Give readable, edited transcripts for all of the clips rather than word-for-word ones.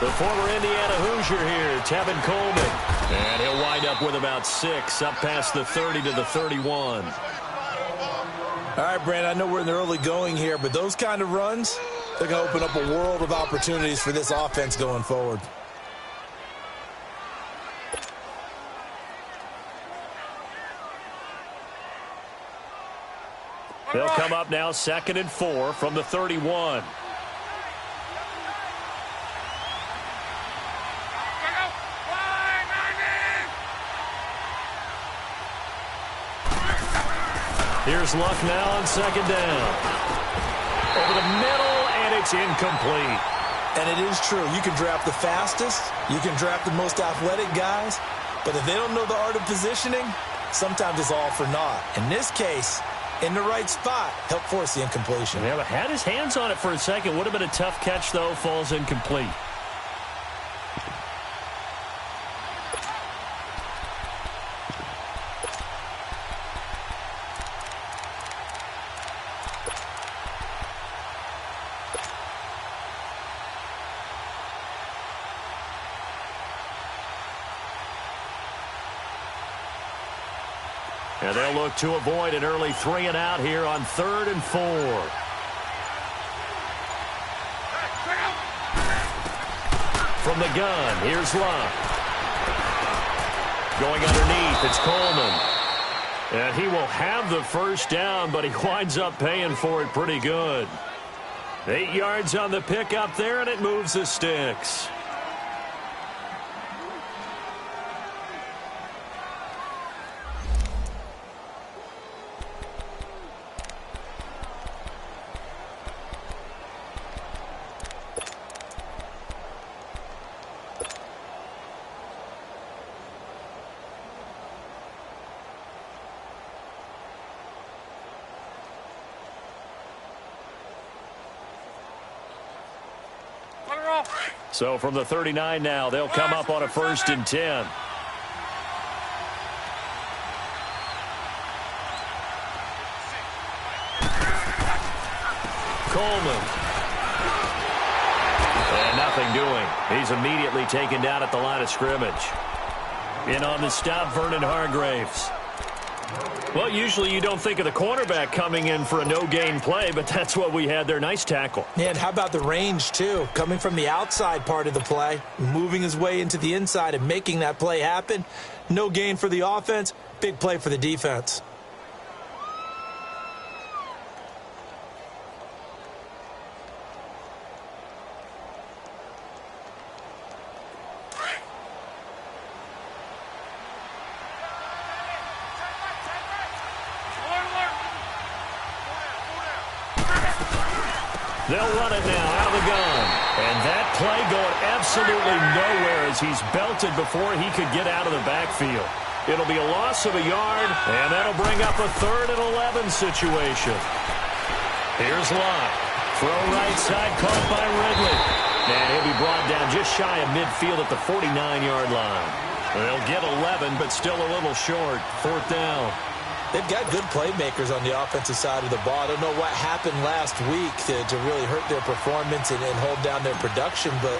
The former Indiana Hoosier here, Tevin Coleman. And he'll wind up with about 6, up past the 30 to the 31. All right, Brandon, I know we're in the early going here, but those kind of runs, they're going to open up a world of opportunities for this offense going forward. They'll come up now 2nd and 4 from the 31. Here's Luck now on 2nd down. Over the middle, and it's incomplete. And it is true. You can draft the fastest. You can draft the most athletic guys. But if they don't know the art of positioning, sometimes it's all for naught. In this case, in the right spot, help force the incompletion. Yeah, but had his hands on it for a second. Would have been a tough catch, though. Falls incomplete. And they'll look to avoid an early 3 and out here on 3rd and 4. From the gun, here's Luck. Going underneath, it's Coleman. And he will have the first down, but he winds up paying for it pretty good. 8 yards on the pickup there, and it moves the sticks. So from the 39 now, they'll come up on a 1st and 10. Coleman. And nothing doing. He's immediately taken down at the line of scrimmage. In on the stop, Vernon Hargraves. Well, usually you don't think of the cornerback coming in for a no-gain play, but that's what we had there. Nice tackle. Yeah, and how about the range, too? Coming from the outside part of the play, moving his way into the inside and making that play happen. No gain for the offense, big play for the defense. They'll run it now out of the gun. And that play going absolutely nowhere as he's belted before he could get out of the backfield. It'll be a loss of a yard, and that'll bring up a 3rd and 11 situation. Here's Locke. Throw right side, caught by Ridley. And he'll be brought down just shy of midfield at the 49-yard line. They'll get 11, but still a little short. 4th down. They've got good playmakers on the offensive side of the ball. I don't know what happened last week to really hurt their performance and hold down their production, but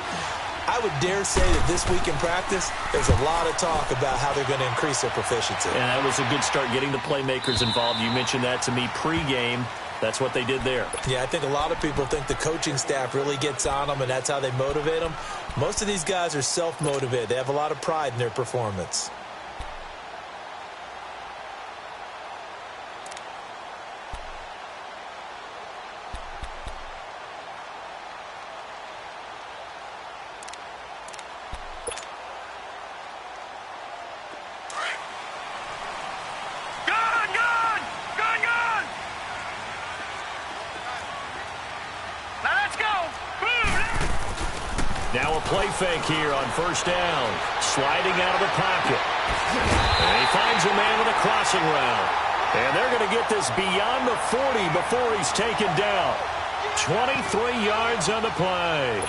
I would dare say that this week in practice, there's a lot of talk about how they're going to increase their proficiency. And that was a good start, getting the playmakers involved. You mentioned that to me pregame. That's what they did there. Yeah, I think a lot of people think the coaching staff really gets on them, and that's how they motivate them. Most of these guys are self-motivated. They have a lot of pride in their performance. Now a play fake here on 1st down. Sliding out of the pocket. And he finds a man with a crossing route. And they're going to get this beyond the 40 before he's taken down. 23 yards on the play.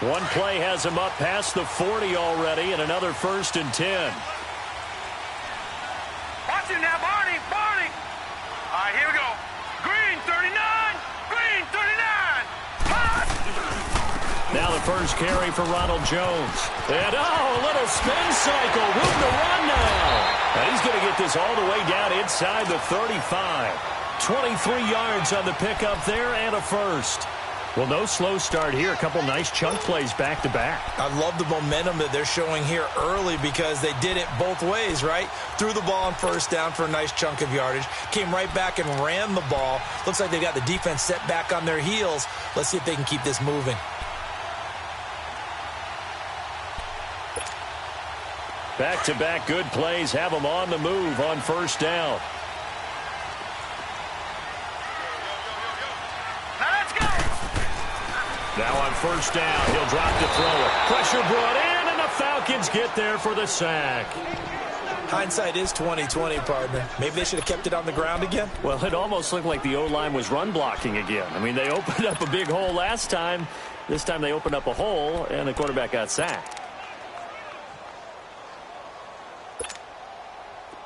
One play has him up past the 40 already, and another 1st and 10. Watch it now, Barney, Barney. All right, here we go. Green, 39. Green, 39. Hot. Now the first carry for Ronald Jones. And, a little spin cycle. Room to run now. And he's going to get this all the way down inside the 35. 23 yards on the pickup there and a first. Well, no slow start here. A couple nice chunk plays back-to-back. I love the momentum that they're showing here early because they did it both ways, right? Threw the ball on first down for a nice chunk of yardage. Came right back and ran the ball. Looks like they got the defense set back on their heels. Let's see if they can keep this moving. Back-to-back good plays have them on the move on first down. Now on first down, he'll drop to throw it. Pressure brought in, and the Falcons get there for the sack. Hindsight is 20/20, partner. Maybe they should have kept it on the ground again. Well, it almost looked like the O-line was run blocking again. I mean, they opened up a big hole last time. This time they opened up a hole, and the quarterback got sacked.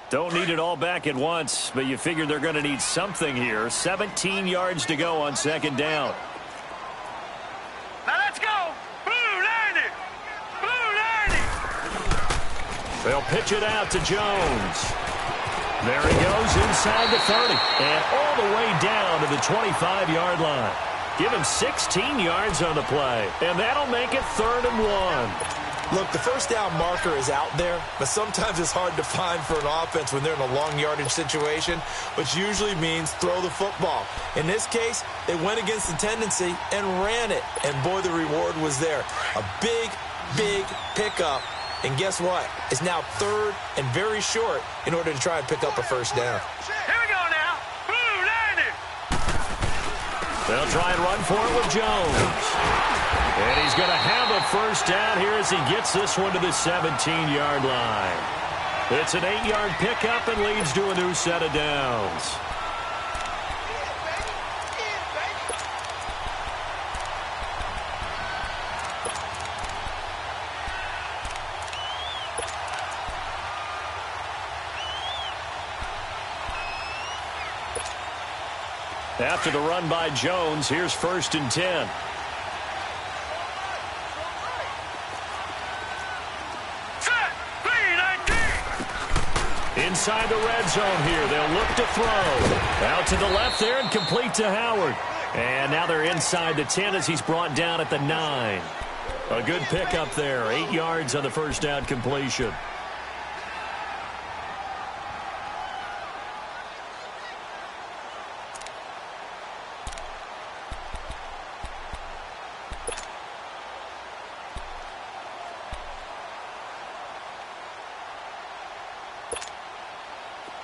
Don't need it all back at once, but you figure they're going to need something here. 17 yards to go on second down. Now let's go. Blue 90. Blue 90. They'll pitch it out to Jones. There he goes inside the 30 and all the way down to the 25-yard line. Give him 16 yards on the play, and that'll make it 3rd and 1. Look, the first down marker is out there, but sometimes it's hard to find for an offense when they're in a long yardage situation, which usually means throw the football. In this case, they went against the tendency and ran it, and boy, the reward was there. A big, big pickup, and guess what? It's now 3rd and very short in order to try and pick up a first down. Here we go now. Blue 90. They'll try and run for it with Jones. And he's going to have a first down here as he gets this one to the 17-yard line. It's an 8-yard pickup and leads to a new set of downs. After the run by Jones, here's 1st and 10. Inside the red zone here. They'll look to throw. Out to the left there and complete to Howard. And now they're inside the 10 as he's brought down at the 9. A good pickup there. 8 yards on the first down completion.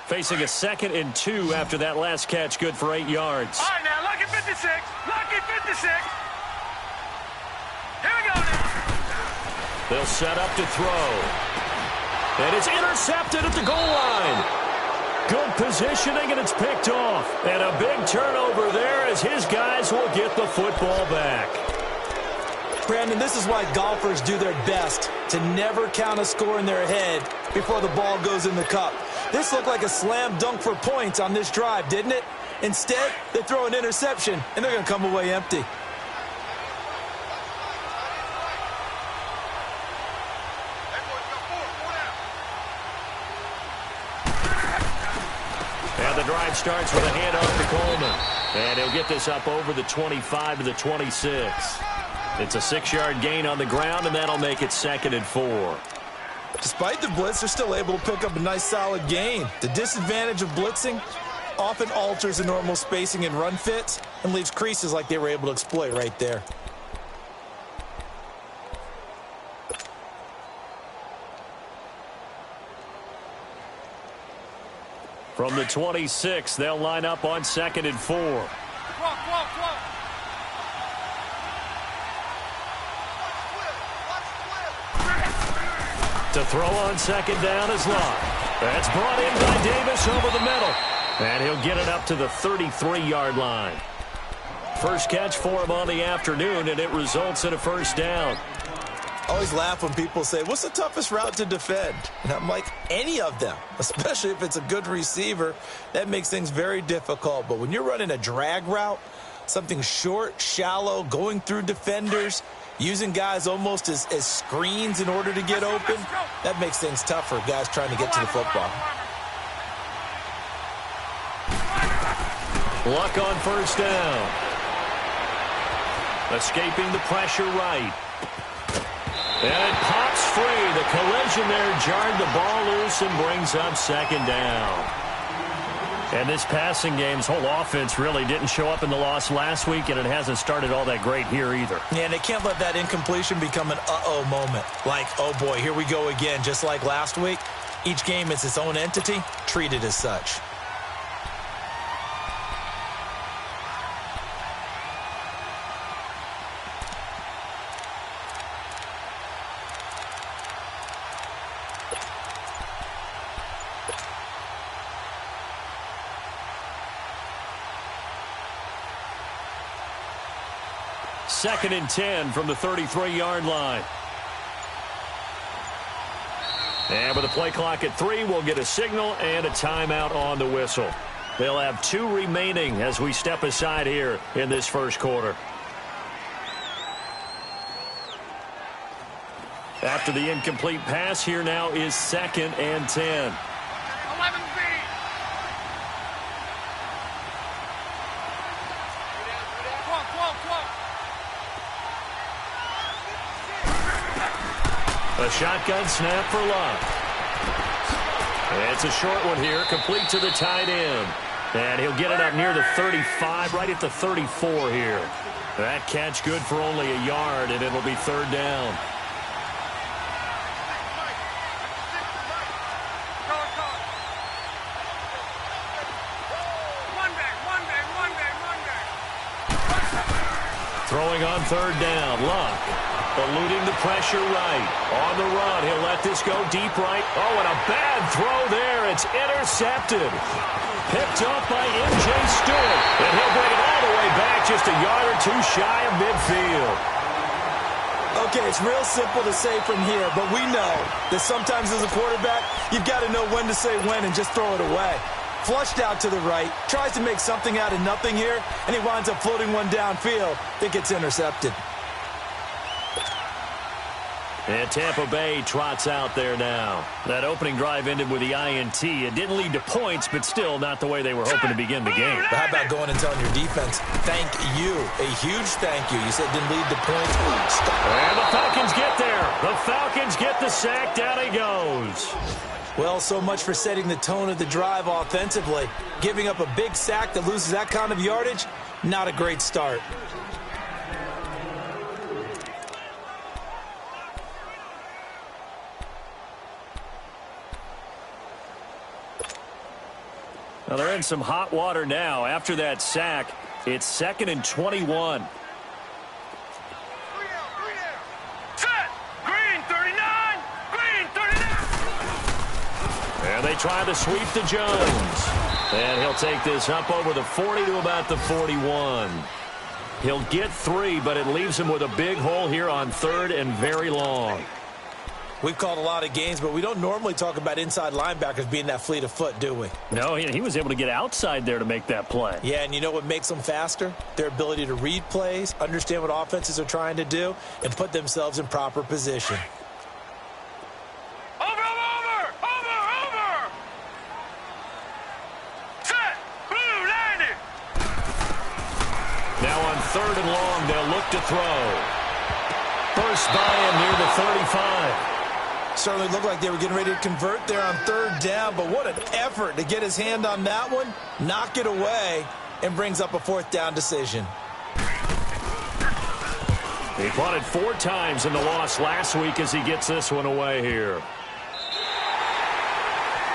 Facing a 2nd and 2 after that last catch, good for 8 yards. All right, now, lucky 56. Lucky 56. Here we go now. They'll set up to throw. And it's intercepted at the goal line. Good positioning, and it's picked off. And a big turnover there as his guys will get the football back. Brandon, this is why golfers do their best to never count a score in their head before the ball goes in the cup. This looked like a slam dunk for points on this drive, didn't it? Instead, they throw an interception, and they're going to come away empty. And the drive starts with a handoff to Coleman. And he'll get this up over the 25 to the 26. It's a 6-yard gain on the ground, and that'll make it 2nd and 4. Despite the blitz, they're still able to pick up a nice solid gain. The disadvantage of blitzing often alters the normal spacing and run fits and leaves creases like they were able to exploit right there. From the 26, they'll line up on 2nd and 4. Come on. To throw on 2nd down is Lott. That's brought in by Davis over the middle. And he'll get it up to the 33-yard line. first catch for him on the afternoon, and it results in a first down. I always laugh when people say, what's the toughest route to defend? And I'm like, any of them, especially if it's a good receiver. That makes things very difficult. But when you're running a drag route, something short, shallow, going through defenders, using guys almost as screens in order to get open, that makes things tough for guys trying to get to the football. Luck on first down. Escaping the pressure right. And it pops free. The collision there jarred the ball loose and brings up second down. And this passing game's whole offense really didn't show up in the loss last week, and it hasn't started all that great here either. Yeah, and they can't let that incompletion become an uh-oh moment. Like, oh boy, here we go again, just like last week. Each game is its own entity, treated as such. Second and 10 from the 33-yard line. And with the play clock at 3, we'll get a signal and a timeout on the whistle. They'll have 2 remaining as we step aside here in this first quarter. After the incomplete pass, here now is second and 10. 11 feet. A shotgun snap for Luck. It's a short one here, complete to the tight end. And he'll get it up near the 35, right at the 34 here. That catch good for only a yard, and it'll be third down. Throwing on third down, Luck. Eluding the pressure right. On the run, he'll let this go deep right. Oh, and a bad throw there. It's intercepted. Picked up by M.J. Stewart. And he'll bring it all the way back just a yard or two shy of midfield. Okay, it's real simple to say from here, but we know that sometimes as a quarterback, you've got to know when to say when and just throw it away. Flushed out to the right, tries to make something out of nothing here, and he winds up floating one downfield that gets intercepted. And Tampa Bay trots out there now. That opening drive ended with the INT. It didn't lead to points, but still not the way they were hoping to begin the game. But how about going and telling your defense, thank you, a huge thank you. You said it didn't lead to points. And the Falcons get there. The Falcons get the sack. Down he goes. Well, so much for setting the tone of the drive offensively. Giving up a big sack that loses that kind of yardage, not a great start. Well, they're in some hot water now. After that sack, it's second and 21. Set. Green 39. Green 39. And they try to sweep to Jones. And he'll take this up over the 40 to about the 41. He'll get 3, but it leaves him with a big hole here on third and very long. We've called a lot of games, but we don't normally talk about inside linebackers being that fleet of foot, do we? No, he was able to get outside there to make that play. Yeah, and you know what makes them faster? Their ability to read plays, understand what offenses are trying to do, and put themselves in proper position. Over. Set. Blue 90. Now on third and long, they'll look to throw. First by him near the 35. Certainly looked like they were getting ready to convert there on third down, but what an effort to get his hand on that one, knock it away, and brings up a fourth down decision. He punted 4 times in the loss last week as he gets this one away here.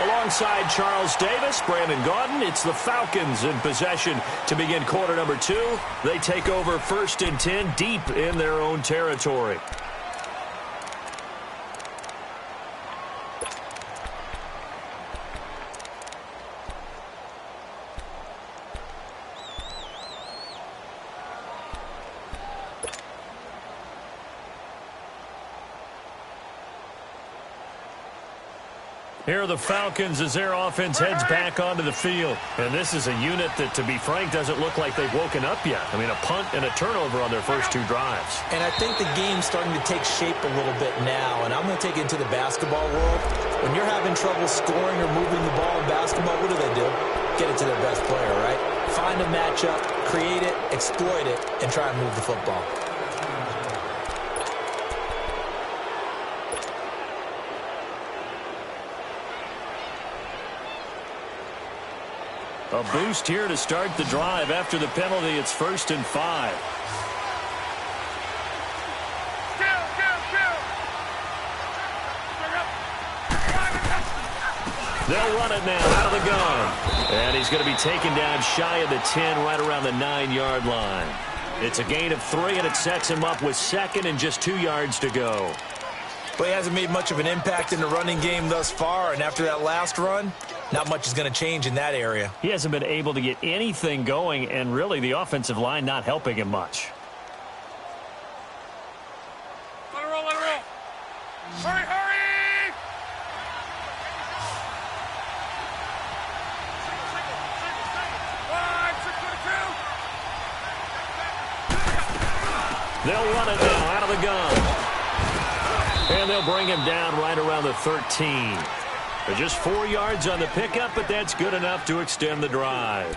Alongside Charles Davis, Brandon Gaudin, it's the Falcons in possession to begin quarter number 2. They take over first and 10 deep in their own territory. Here are the Falcons as their offense heads back onto the field. And this is a unit that, to be frank, doesn't look like they've woken up yet. I mean, a punt and a turnover on their first two drives. And I think the game's starting to take shape a little bit now. And I'm going to take it into the basketball world. When you're having trouble scoring or moving the ball in basketball, what do? Get it to their best player, right? Find a matchup, create it, exploit it, and try and move the football. A boost here to start the drive. After the penalty, it's 1st and 5. They'll run it now out of the gun. And he's going to be taken down shy of the 10, right around the 9-yard line. It's a gain of 3, and it sets him up with 2nd and just 2 yards to go. Well, he hasn't made much of an impact in the running game thus far, and after that last run, not much is going to change in that area. He hasn't been able to get anything going, and really the offensive line not helping him much. Let it roll, let it roll. Hurry, hurry! They'll run it now out of the gun. And they'll bring him down right around the 13. They're just 4 yards on the pickup, but that's good enough to extend the drive.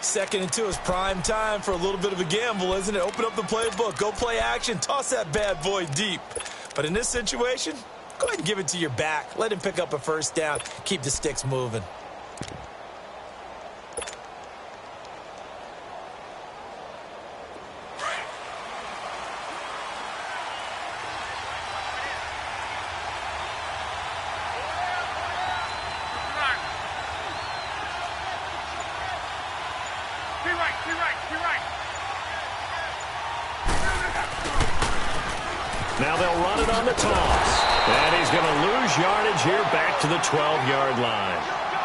2nd and 2 is prime time for a little bit of a gamble, isn't it? Open up the playbook, go play action, toss that bad boy deep. But in this situation, go ahead and give it to your back. Let him pick up a 1st down. Keep the sticks moving. Now they'll run it on the toss. And he's going to lose yardage here back to the 12-yard line.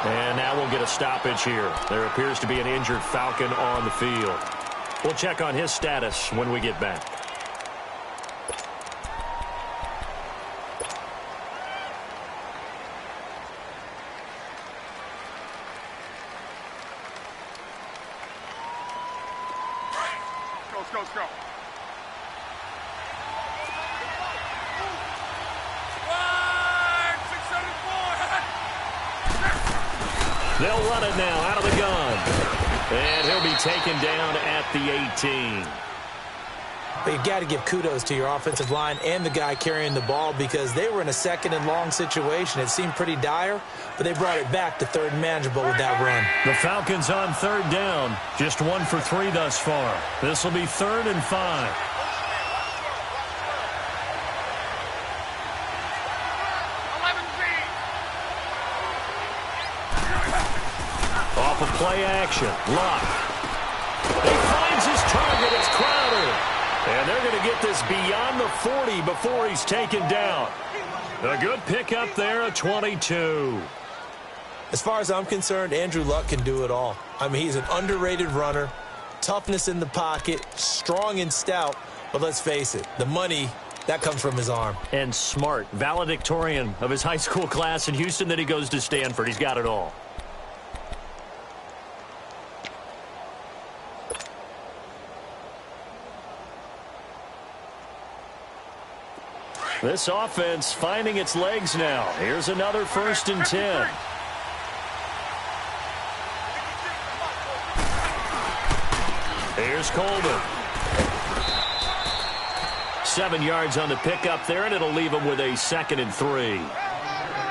And now we'll get a stoppage here. There appears to be an injured Falcon on the field. We'll check on his status when we get back. Let's go. They'll run it now out of the gun. And he'll be taken down at the 18. But you've got to give kudos to your offensive line and the guy carrying the ball because they were in a 2nd and long situation. It seemed pretty dire, but they brought it back to 3rd and manageable with that run. The Falcons on 3rd down. Just 1 for 3 thus far. This will be 3rd and 5. Off of play action. Luck. He finds his target. It's Crowder. And they're going to get this beyond the 40 before he's taken down. A good pickup there, a 22. As far as I'm concerned, Andrew Luck can do it all. I mean, he's an underrated runner, toughness in the pocket, strong and stout. But let's face it, the money, that comes from his arm. And smart, valedictorian of his high school class in Houston, then he goes to Stanford. He's got it all. This offense finding its legs now. Here's another 1st and 10. Here's Coleman. 7 yards on the pickup there, and it'll leave him with a 2nd and 3.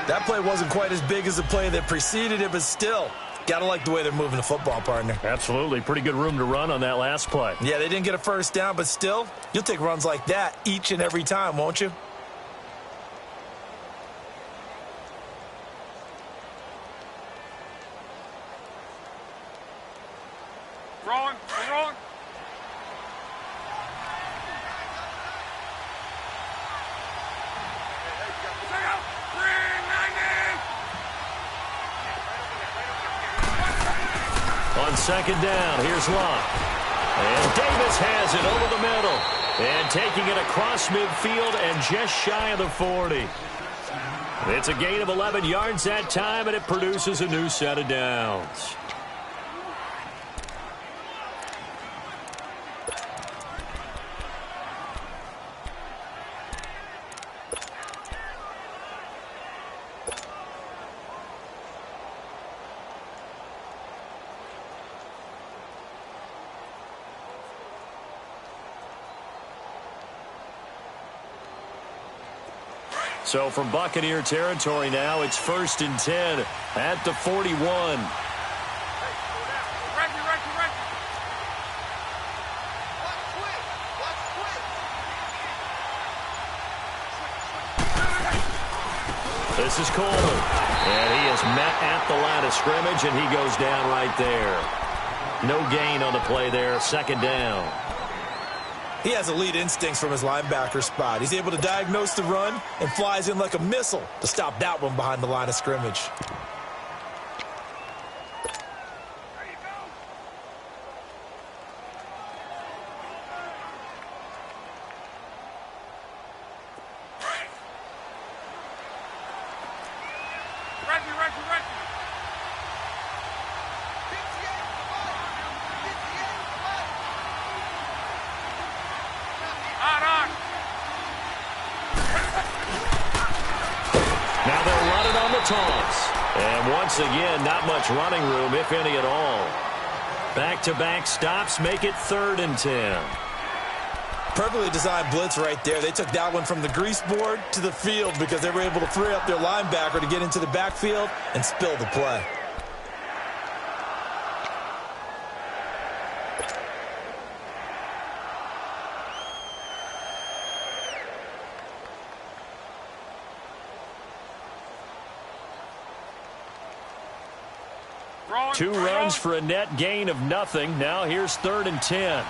That play wasn't quite as big as the play that preceded it, but still, got to like the way they're moving the football, partner. Absolutely. Pretty good room to run on that last play. Yeah, they didn't get a 1st down, but still, you'll take runs like that each and every time, won't you? Rolling. On 2nd down, here's Luck. And Davis has it over the middle. And taking it across midfield and just shy of the 40. It's a gain of 11 yards that time, and it produces a new set of downs. So from Buccaneer territory now, it's 1st and 10 at the 41. This is Coleman, and he is met at the line of scrimmage, and he goes down right there. No gain on the play there, 2nd down. He has elite instincts from his linebacker spot. He's able to diagnose the run and flies in like a missile to stop that one behind the line of scrimmage. Now they'll run it on the toss. And once again, not much running room, if any at all. Back-to-back stops make it 3rd and 10. Perfectly designed blitz right there. They took that one from the grease board to the field because they were able to free up their linebacker to get into the backfield and spill the play. Two runs for a net gain of nothing. Now here's 3rd and 10.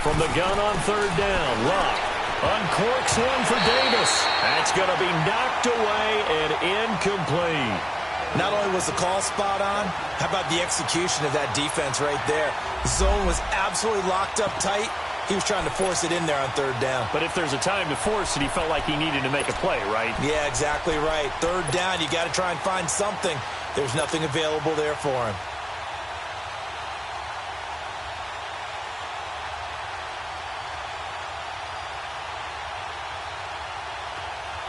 From the gun on 3rd down, Luck uncorks one for Davis. That's going to be knocked away and incomplete. Not only was the call spot on, how about the execution of that defense right there? The zone was absolutely locked up tight. He was trying to force it in there on 3rd down. But if there's a time to force it, he felt like he needed to make a play, right? Yeah, exactly right. 3rd down, you got to try and find something. There's nothing available there for him.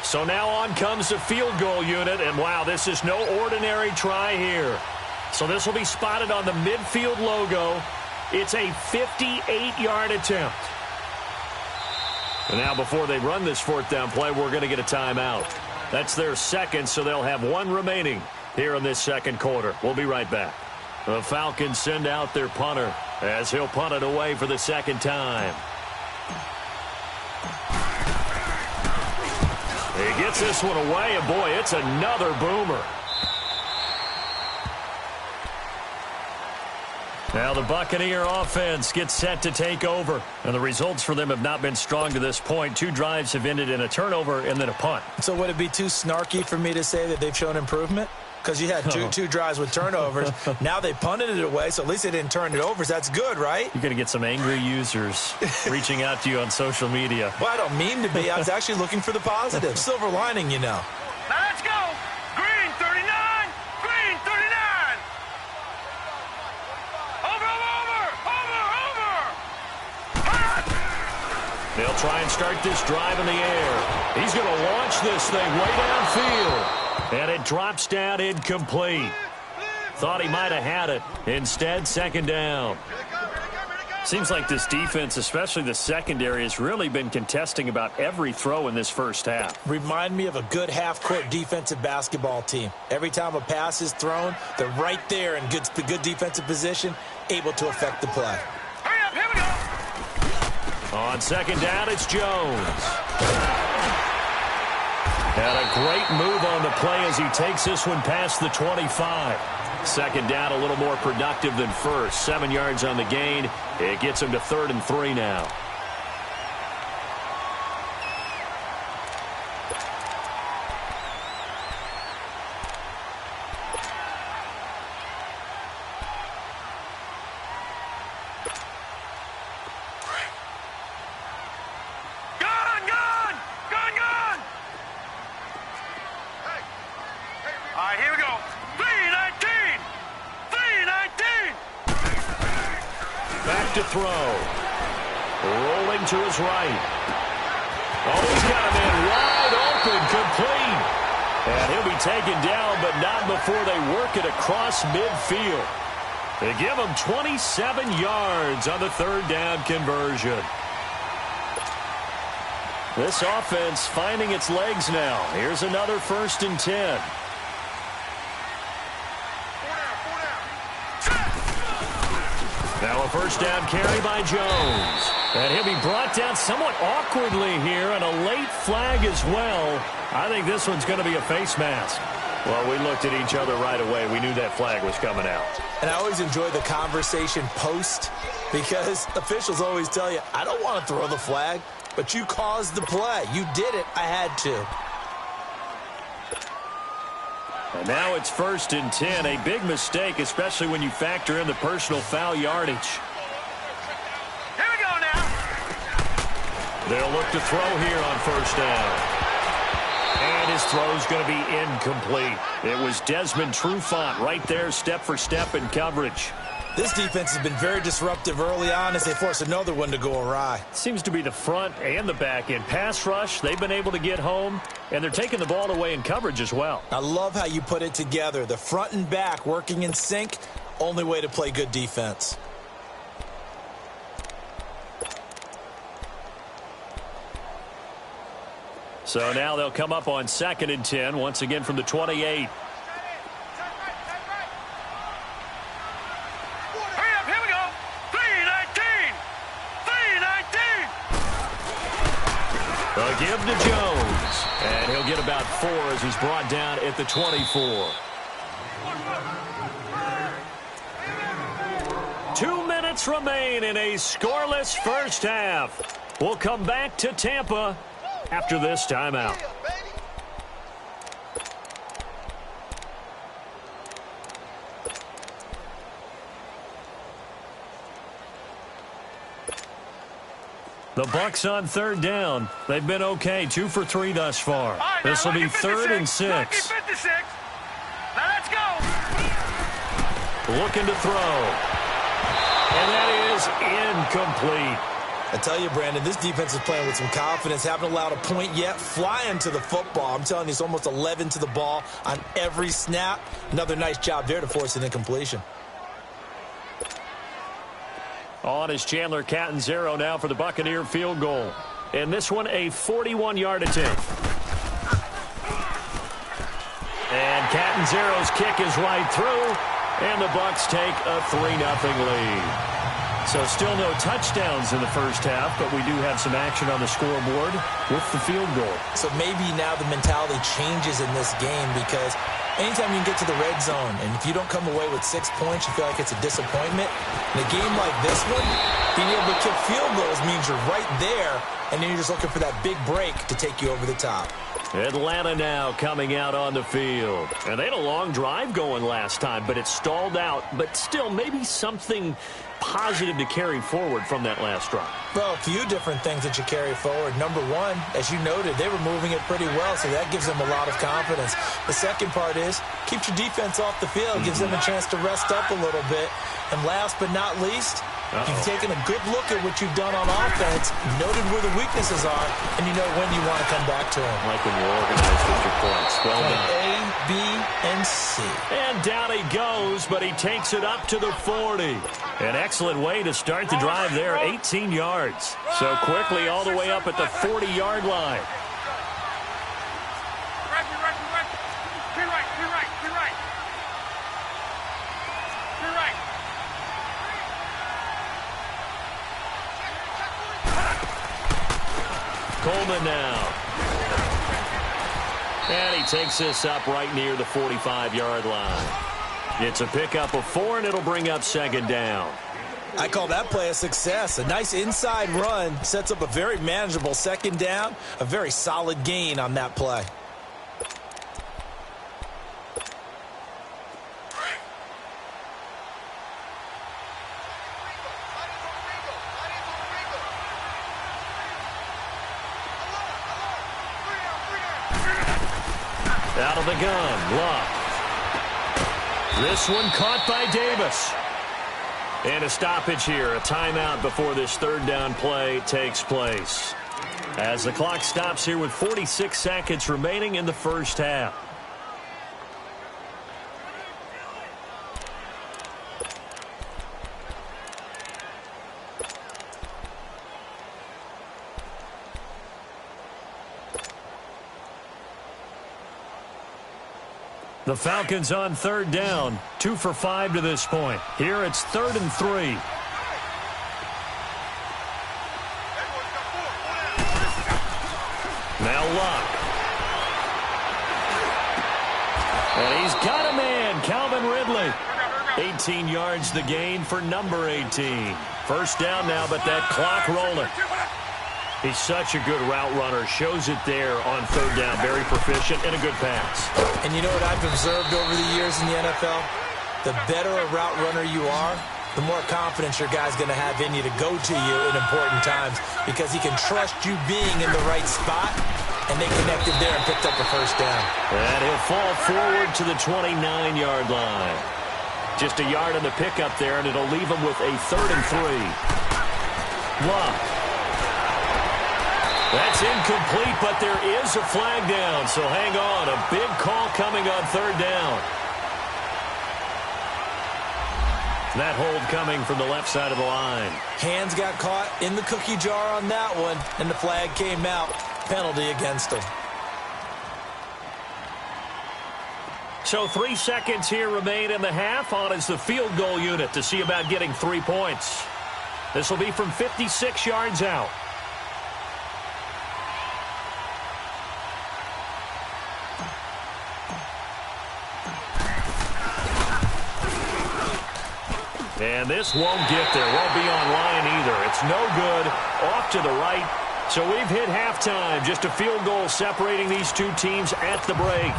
So now on comes the field goal unit, and wow, this is no ordinary try here. So this will be spotted on the midfield logo. It's a 58-yard attempt. And now before they run this 4th down play, we're going to get a timeout. That's their 2nd, so they'll have 1 remaining here in this 2nd quarter. We'll be right back. The Falcons send out their punter as he'll punt it away for the 2nd time. He gets this one away, and boy, it's another boomer. Now the Buccaneer offense gets set to take over, and the results for them have not been strong to this point. 2 drives have ended in a turnover and then a punt. So would it be too snarky for me to say that they've shown improvement? Because you had two drives with turnovers. Now they punted it away, so at least they didn't turn it over. So that's good, right? You're going to get some angry users reaching out to you on social media. Well, I don't mean to be. I was actually looking for the positive. Silver lining, you know. Now let's go. Green 39. Green 39. Over. They'll try and start this drive in the air. He's going to launch this thing way downfield. And it drops down incomplete. Thought he might have had it. Instead, 2nd down. Seems like this defense, especially the secondary, has really been contesting about every throw in this first half. Remind me of a good half-court defensive basketball team. Every time a pass is thrown, they're right there in good defensive position, able to affect the play. Hurry up, here we go. On 2nd down, it's Jones. And a great move on the play as he takes this one past the 25. 2nd down, a little more productive than first. 7 yards on the gain. It gets him to 3rd and 3 now. right, here we go. 319. 319. Back to throw. Rolling to his right. Oh, he's got a man wide open, complete. And he'll be taken down, but not before they work it across midfield. They give him 27 yards on the third down conversion. This offense finding its legs now. Here's another 1st and 10. Now a first down carry by Jones. And he'll be brought down somewhat awkwardly here, and a late flag as well. I think this one's going to be a face mask. Well, we looked at each other right away. We knew that flag was coming out. And I always enjoy the conversation post, because officials always tell you, I don't want to throw the flag, but you caused the play. You did it. I had to. And now it's 1st and 10. A big mistake, especially when you factor in the personal foul yardage. Here we go now. They'll look to throw here on 1st down. And his throw's going to be incomplete. It was Desmond Trufant right there, step for step in coverage. This defense has been very disruptive early on as they force another one to go awry. Seems to be the front and the back end. Pass rush, they've been able to get home, and they're taking the ball away in coverage as well. I love how you put it together. The front and back working in sync, only way to play good defense. So now they'll come up on 2nd and 10, once again from the 28. They'll give to Jones, and he'll get about 4 as he's brought down at the 24. 2 minutes remain in a scoreless first half. We'll come back to Tampa after this timeout. The Bucs on 3rd down. They've been okay, 2 for 3 thus far. Right, this will be 3rd and 6. Now let's go. Looking to throw. And that is incomplete. I tell you, Brandon, this defense is playing with some confidence. Haven't allowed a point yet. Flying to the football. I'm telling you, it's almost 11 to the ball on every snap. Another nice job there to force an incompletion. On is Chandler Catanzaro now for the Buccaneer field goal. And this one, a 41-yard attempt. And Catanzaro's kick is right through. And the Bucs take a 3-0 lead. So still no touchdowns in the first half, but we do have some action on the scoreboard with the field goal. So maybe now the mentality changes in this game, because anytime you can get to the red zone, and if you don't come away with 6 points, you feel like it's a disappointment. In a game like this one, being able to kick field goals means you're right there, and then you're just looking for that big break to take you over the top. Atlanta now coming out on the field. And they had a long drive going last time, but it stalled out. But still, maybe something positive to carry forward from that last drive. Well, a few different things that you carry forward. Number one, as you noted, they were moving it pretty well, so that gives them a lot of confidence. The second part is, keeps your defense off the field, gives them a chance to rest up a little bit. And last but not least, you've taken a good look at what you've done on offense, noted where the weaknesses are, and you know when you want to come back to them. Like when you're organized with your points. Well done. A, B, and C. And down he goes, but he takes it up to the 40. An excellent way to start the drive there, 18 yards. So quickly all the way up at the 40-yard line. Coleman now. And he takes this up right near the 45-yard line. It's a pickup of 4, and it'll bring up 2nd down. I call that play a success. A nice inside run sets up a very manageable 2nd down. A very solid gain on that play. Out of the gun, Luck. This one caught by Davis. And a stoppage here, a timeout before this third down play takes place. As the clock stops here with 46 seconds remaining in the first half. The Falcons on third down, 2 for 5 to this point. Here it's 3rd and 3. Now Luck. And he's got a man, Calvin Ridley. 18 yards the gain for number 18. First down now, but that clock rolling. He's such a good route runner. Shows it there on third down. Very proficient and a good pass. And you know what I've observed over the years in the NFL? The better a route runner you are, the more confidence your guy's going to have in you to go to you in important times because he can trust you being in the right spot, and they connected there and picked up a first down. And he'll fall forward to the 29-yard line. Just a yard on the pickup there, and it'll leave him with a 3rd and 3. Luck. That's incomplete, but there is a flag down, so hang on. A big call coming on third down. That hold coming from the left side of the line. Hands got caught in the cookie jar on that one, and the flag came out. Penalty against him. So 3 seconds here remain in the half. On is the field goal unit to see about getting 3 points. This will be from 56 yards out. And this won't get there. Won't be on line either. It's no good. Off to the right. So we've hit halftime. Just a field goal separating these two teams at the break.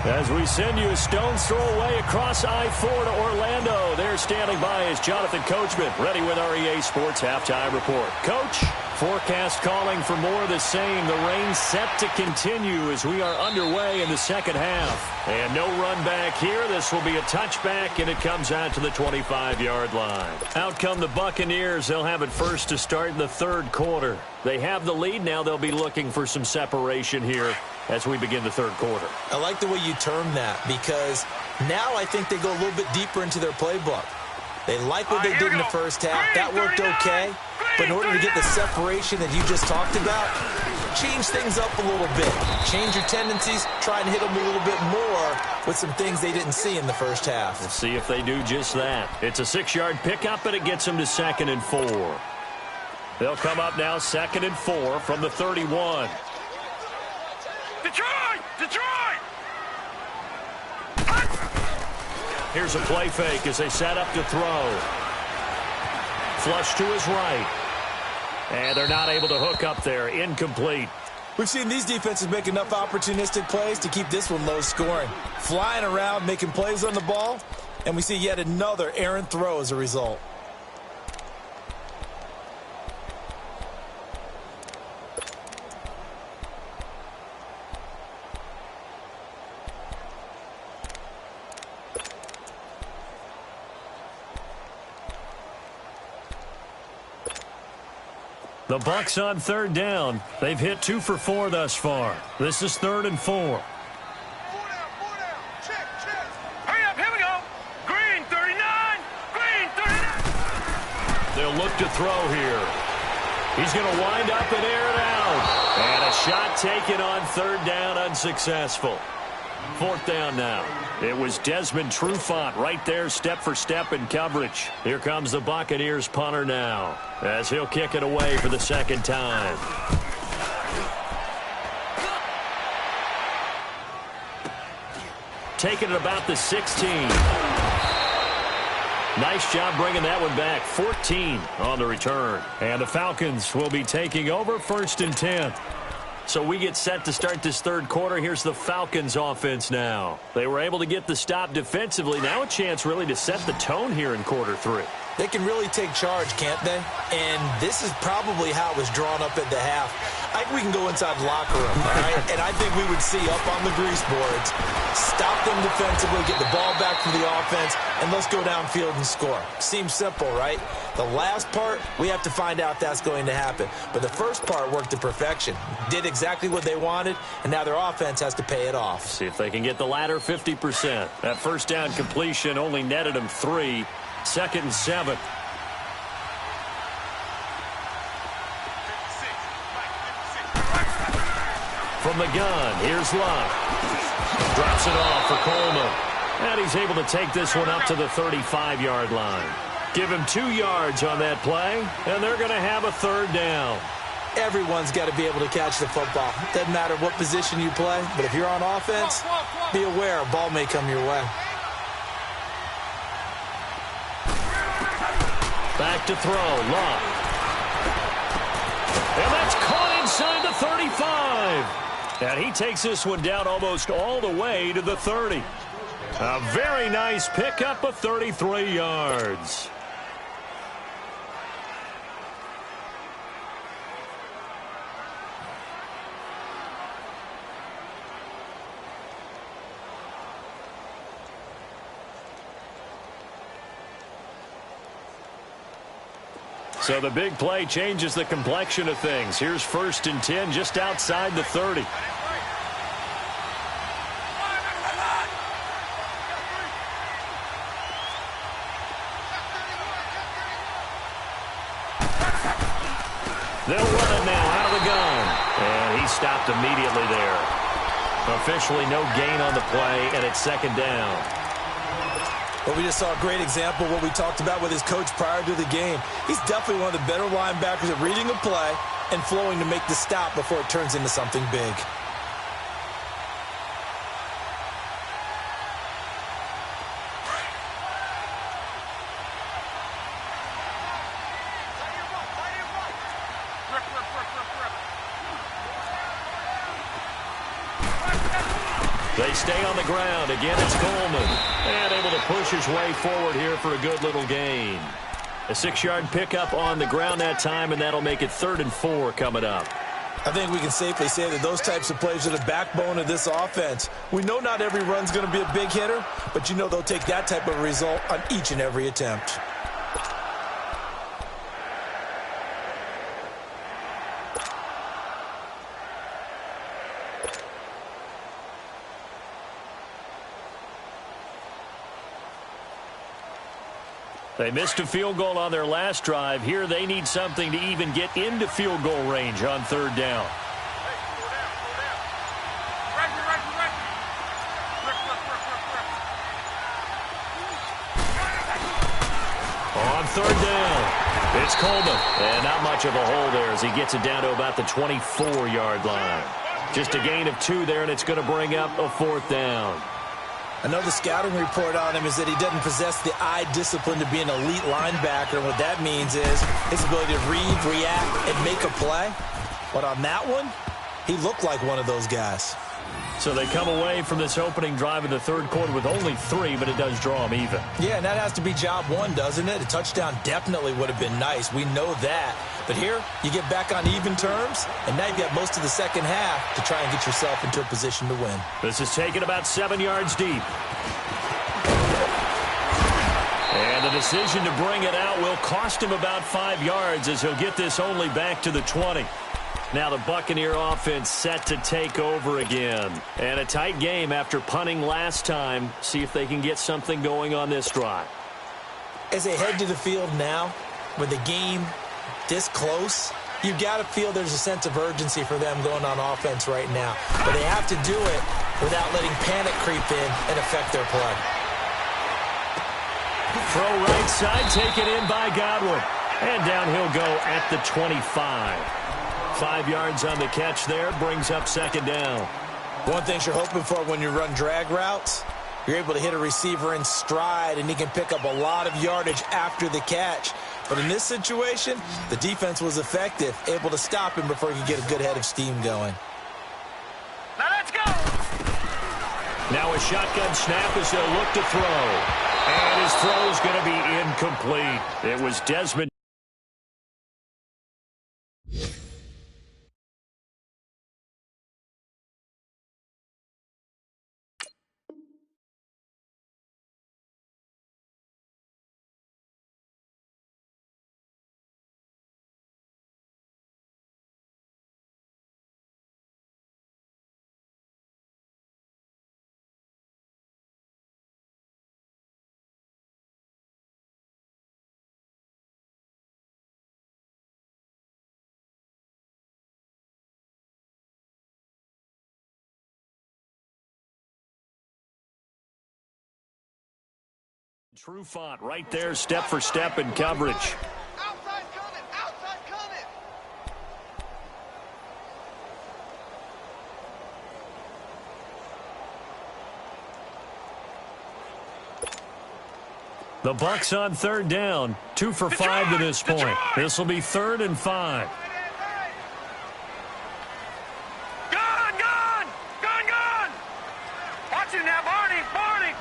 As we send you a stone's throw away across I-4 to Orlando. There standing by is Jonathan Coachman, ready with our EA Sports Halftime Report. Coach, forecast calling for more of the same. The rain set to continue as we are underway in the second half. And no run back here. This will be a touchback, and it comes out to the 25-yard line. Out come the Buccaneers. They'll have it first to start in the third quarter. They have the lead now. They'll be looking for some separation here as we begin the third quarter. I like the way you term that because now I think they go a little bit deeper into their playbook. They like what they did in the first half. That worked okay. But in order to get the separation that you just talked about, change things up a little bit. Change your tendencies. Try and hit them a little bit more with some things they didn't see in the first half. We'll see if they do just that. It's a 6-yard pickup, and it gets them to 2nd and 4. They'll come up now 2nd and 4 from the 31. Detroit! Detroit! Here's a play fake as they set up to throw. Flush to his right. And they're not able to hook up there. Incomplete. We've seen these defenses make enough opportunistic plays to keep this one low scoring. Flying around, making plays on the ball, and we see yet another errant throw as a result. The Bucs on third down. They've hit 2 for 4 thus far. This is 3rd and 4. Hurry up, here we go. Green 39. Green 39. They'll look to throw here. He's going to wind up and air it out. And a shot taken on third down, unsuccessful. 4th down now. It was Desmond Trufant right there, step for step in coverage. Here comes the Buccaneers punter now, as he'll kick it away for the 2nd time. Taking it about the 16. Nice job bringing that one back. 14 on the return. And the Falcons will be taking over 1st and 10. So we get set to start this third quarter. Here's the Falcons offense now. They were able to get the stop defensively. Now a chance really to set the tone here in quarter 3. They can really take charge, can't they? And this is probably how it was drawn up at the half. I think we can go inside the locker room, all right? And I think we would see up on the grease boards, stop them defensively, get the ball back for the offense, and let's go downfield and score. Seems simple, right? The last part, we have to find out if that's going to happen. But the first part worked to perfection. Did exactly what they wanted, and now their offense has to pay it off. See if they can get the latter 50%. That first down completion only netted them 3. 2nd and 7. From the gun, here's Luck. Drops it off for Coleman. And he's able to take this one up to the 35-yard line. Give him 2 yards on that play, and they're going to have a 3rd down. Everyone's got to be able to catch the football. Doesn't matter what position you play, but if you're on offense, be aware a ball may come your way. Back to throw, Luck. And that's caught inside the 35. And he takes this one down almost all the way to the 30. A very nice pickup of 33 yards. So the big play changes the complexion of things. Here's 1st and 10 just outside the 30. They'll run it now out of the gun. And he stopped immediately there. Officially no gain on the play, and it's 2nd down. Well, we just saw a great example of what we talked about with his coach prior to the game. He's definitely one of the better linebackers at reading a play and flowing to make the stop before it turns into something big. They stay on the ground. Again, it's Coleman. And able to push his way forward here for a good little gain. A 6-yard pickup on the ground that time, and that'll make it 3rd and 4 coming up. I think we can safely say that those types of plays are the backbone of this offense. We know not every run's going to be a big hitter, but you know they'll take that type of result on each and every attempt. They missed a field goal on their last drive. Here they need something to even get into field goal range on 3rd down. On 3rd down, it's Coleman. And not much of a hole there as he gets it down to about the 24-yard line. Just a gain of 2 there, and it's going to bring up a 4th down. I know the scouting report on him is that he doesn't possess the eye discipline to be an elite linebacker. And what that means is his ability to read, react, and make a play. But on that one, he looked like one of those guys. So they come away from this opening drive in the 3rd quarter with only 3, but it does draw them even. Yeah, and that has to be job 1, doesn't it? A touchdown definitely would have been nice. We know that. But here, you get back on even terms, and now you've got most of the second half to try and get yourself into a position to win. This is taken about 7 yards deep. And the decision to bring it out will cost him about 5 yards as he'll get this only back to the 20. Now the Buccaneer offense set to take over again. And a tight game after punting last time. See if they can get something going on this drive. As they head to the field now, with the game this close, you've got to feel there's a sense of urgency for them going on offense right now. But they have to do it without letting panic creep in and affect their play. Throw right side, taken in by Godwin. And down he'll go at the 25. 5 yards on the catch there, brings up 2nd down. One thing you're hoping for when you run drag routes, you're able to hit a receiver in stride, and he can pick up a lot of yardage after the catch. But in this situation, the defense was effective, able to stop him before he could get a good head of steam going. Now let's go! Now a shotgun snap as they'll look to throw. And his throw's going to be incomplete. It was Desmond. True font right there, step for step in coverage. Outside coming! Outside coming! The Bucks on third down. 2 for 5 to this point. This will be 3rd and 5. Gun! Gun! Gun! Gun! Watch it now, Barney! Barney!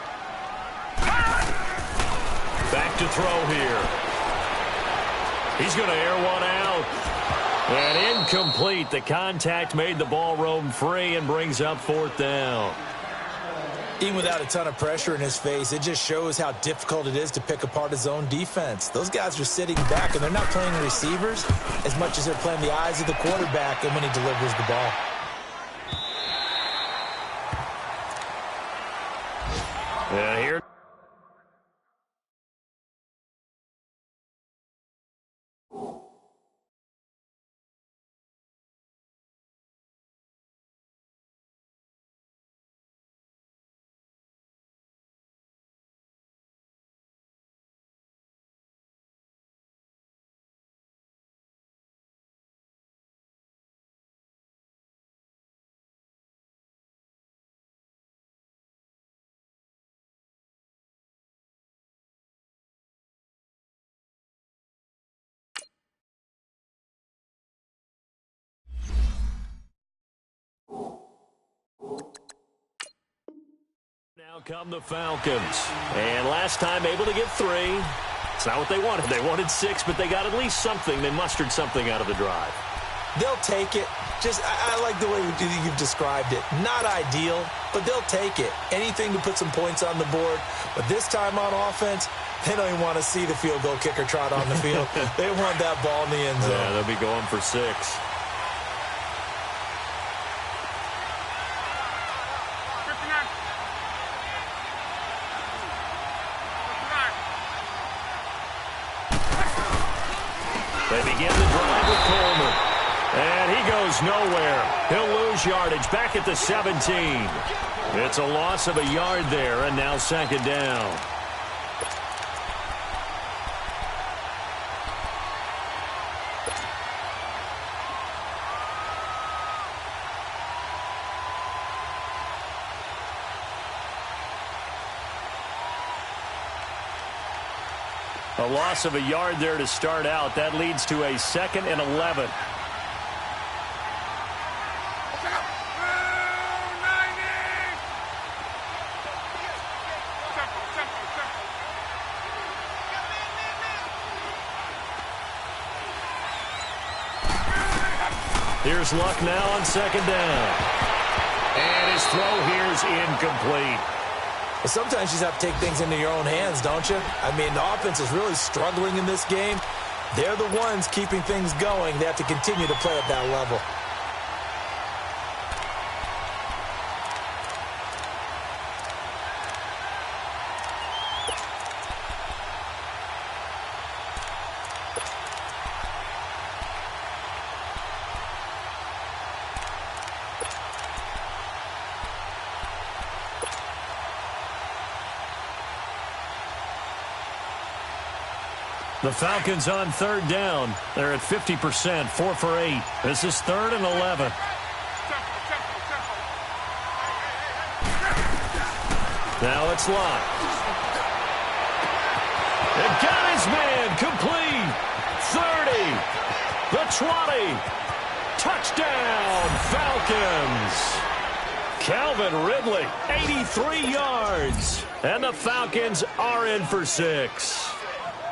Back to throw here. He's going to air one out. And incomplete. The contact made the ball roam free and brings up 4th down. Even without a ton of pressure in his face, it just shows how difficult it is to pick apart his own defense. Those guys are sitting back, and they're not playing receivers as much as they're playing the eyes of the quarterback and when he delivers the ball. Yeah, here. Now come the Falcons. And last time able to get 3. It's not what they wanted. They wanted 6, but they got at least something. They mustered something out of the drive. They'll take it. I like the way you've described it. Not ideal, but they'll take it. Anything to put some points on the board. But this time on offense, they don't even want to see the field goal kicker trot on the field. They want that ball in the end zone. Yeah, they'll be going for 6. They begin the drive with Coleman. And he goes nowhere. He'll lose yardage back at the 17. It's a loss of a yard there, and now 2nd down. A loss of a yard there to start out. That leads to a 2nd and 11. Here's Luck now on 2nd down. And his throw here is incomplete. But sometimes you just have to take things into your own hands, don't you? I mean, the offense is really struggling in this game. They're the ones keeping things going. They have to continue to play at that level. The Falcons on 3rd down. They're at 50%, 4 for 8. This is 3rd and 11. Now it's Luck. And got his man complete. 30. The 20. Touchdown, Falcons. Calvin Ridley, 83 yards. And the Falcons are in for 6.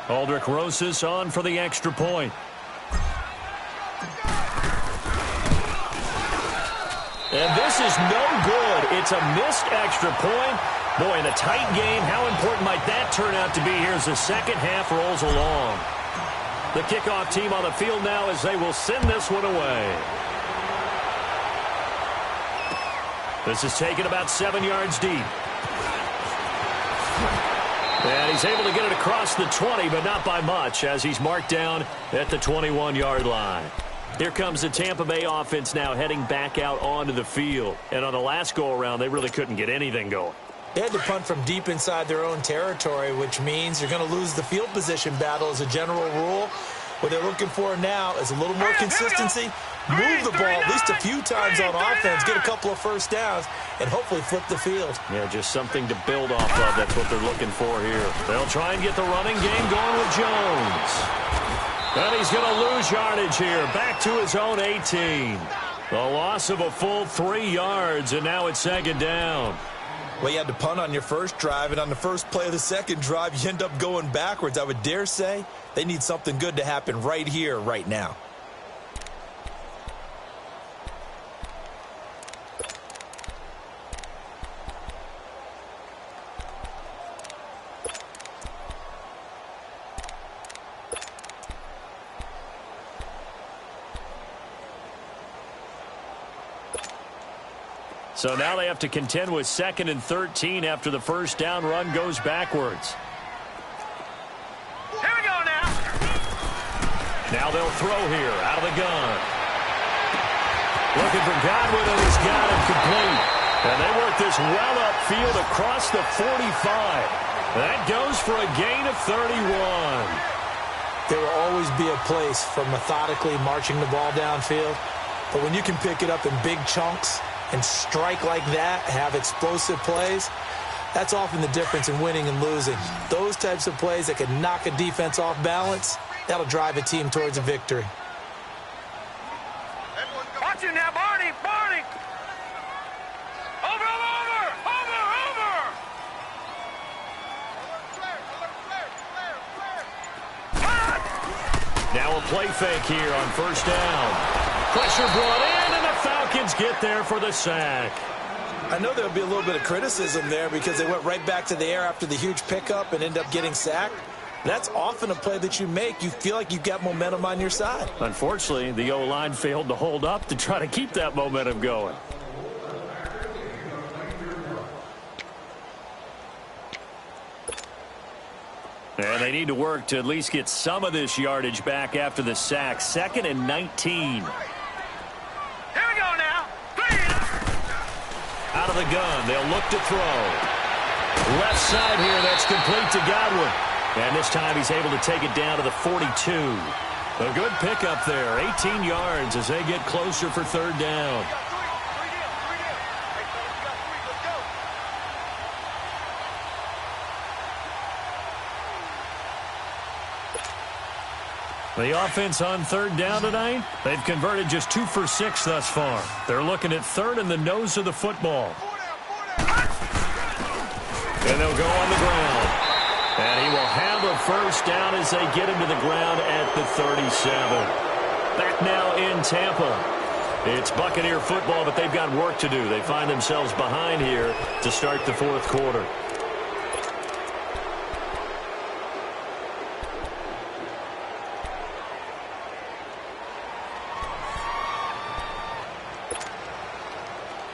Aldrich Rosas on for the extra point. And this is no good. It's a missed extra point. Boy, in a tight game, how important might that turn out to be here as the second half rolls along? The kickoff team on the field now as they will send this one away. This is taken about 7 yards deep. And he's able to get it across the 20, but not by much, as he's marked down at the 21-yard line. Here comes the Tampa Bay offense now heading back out onto the field. And on the last go-around, they really couldn't get anything going. They had to punt from deep inside their own territory, which means you're going to lose the field position battle as a general rule. What they're looking for now is a little more consistency, move the ball at least a few times on offense, get a couple of first downs, and hopefully flip the field. Yeah, just something to build off of. That's what they're looking for here. They'll try and get the running game going with Jones. And he's going to lose yardage here, back to his own 18. The loss of a full 3 yards, and now it's second down. Well, you had to punt on your first drive, and on the first play of the second drive, you end up going backwards. I would dare say they need something good to happen right here, right now. So now they have to contend with 2nd and 13 after the first down run goes backwards. Here we go now. Now they'll throw here out of the gun. Looking for Godwin, and he's got him complete. And they work this well upfield across the 45. That goes for a gain of 31. There will always be a place for methodically marching the ball downfield. But when you can pick it up in big chunks and strike like that, have explosive plays, that's often the difference in winning and losing. Those types of plays that can knock a defense off balance, that'll drive a team towards a victory. Watch it now, Barney, Barney. Over, over, over, over. Now a play fake here on first down. Pressure brought in, and the Falcons get there for the sack. I know there'll be a little bit of criticism there because they went right back to the air after the huge pickup and end up getting sacked. That's often a play that you make. You feel like you've got momentum on your side. Unfortunately, the O-line failed to hold up to try to keep that momentum going. And they need to work to at least get some of this yardage back after the sack. 2nd and 19. Here we go now. Out of the gun, they'll look to throw. Left side here, that's complete to Godwin. And this time he's able to take it down to the 42. A good pickup there, 18 yards as they get closer for third down. The offense on third down tonight, they've converted just 2 for 6 thus far. They're looking at third in the nose of the football. And they'll go on the ground. And he will have a first down as they get him to the ground at the 37. Back now in Tampa. It's Buccaneer football, but they've got work to do. They find themselves behind here to start the fourth quarter.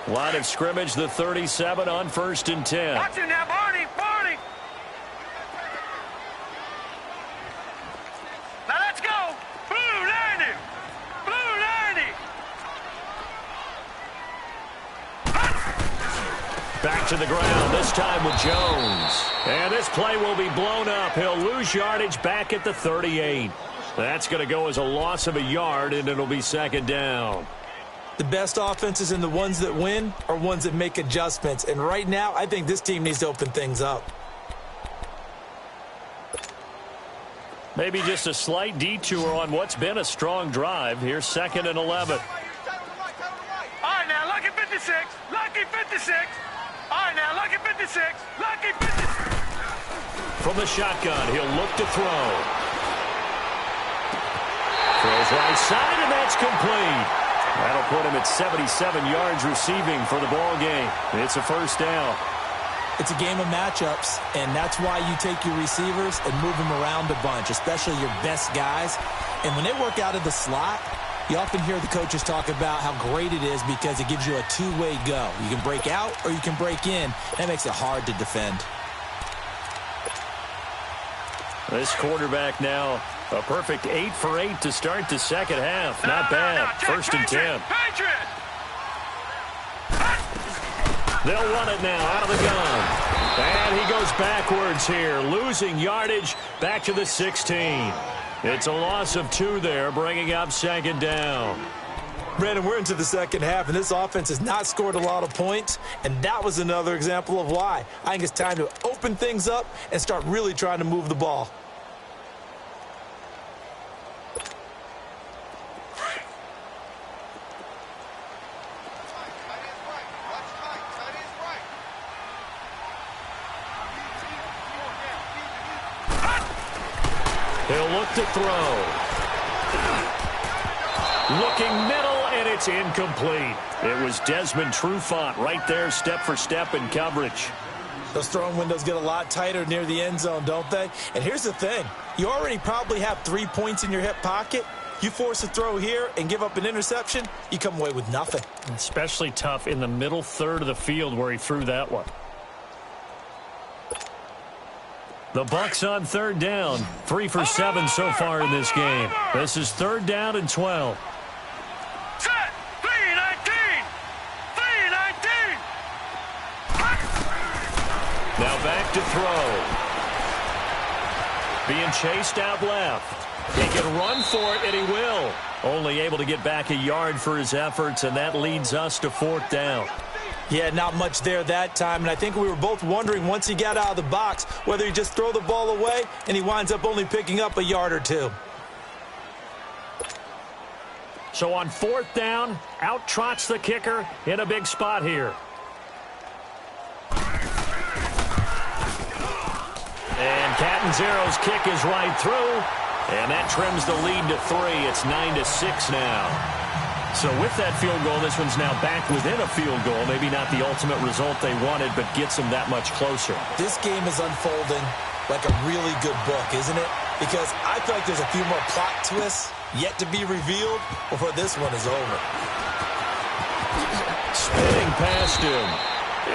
Line of scrimmage, the 37 on 1st and 10. Watch it now, Barney, Barney. Now let's go. Blue 90. Blue 90. Back to the ground, this time with Jones. And this play will be blown up. He'll lose yardage back at the 38. That's going to go as a loss of a yard, and it'll be second down. The best offenses and the ones that win are ones that make adjustments. And right now, I think this team needs to open things up. Maybe just a slight detour on what's been a strong drive. Here's 2nd and 11. All right, now, lucky 56. Lucky 56. 56. All right, now, lucky 56. Lucky 56. From the shotgun, he'll look to throw. Throws right side, and that's complete. That'll put him at 77 yards receiving for the ball game. It's a first down. It's a game of matchups, and that's why you take your receivers and move them around a bunch, especially your best guys. And when they work out of the slot, you often hear the coaches talk about how great it is because it gives you a two-way go. You can break out or you can break in. That makes it hard to defend. This quarterback now, a perfect 8 for 8 to start the second half. Not bad. First and 10. They'll run it now out of the gun. And he goes backwards here, losing yardage back to the 16. It's a loss of 2 there, bringing up second down. Brandon, we're into the second half, and this offense has not scored a lot of points, and that was another example of why. I think it's time to open things up and start really trying to move the ball. He'll look to throw. Looking middle, and it's incomplete. It was Desmond Trufant right there, step for step in coverage. Those throwing windows get a lot tighter near the end zone, don't they? And here's the thing. You already probably have 3 points in your hip pocket. You force a throw here and give up an interception, you come away with nothing. Especially tough in the middle third of the field where he threw that one. The Bucs on third down. 3 for 7 so far in this game. This is third down and 12. Set. 3-19. 3-19. Now back to throw. Being chased out left. He can run for it, and he will. Only able to get back a yard for his efforts, and that leads us to fourth down. Yeah, not much there that time, and I think we were both wondering once he got out of the box whether he just throw the ball away and he winds up only picking up a yard or 2. So on fourth down, out trots the kicker in a big spot here. And Catanzaro's kick is right through, and that trims the lead to 3. It's 9-6 now. So with that field goal, this one's now back within a field goal. Maybe not the ultimate result they wanted, but gets them that much closer. This game is unfolding like a really good book, isn't it? Because I feel like there's a few more plot twists yet to be revealed before this one is over. Spinning past him.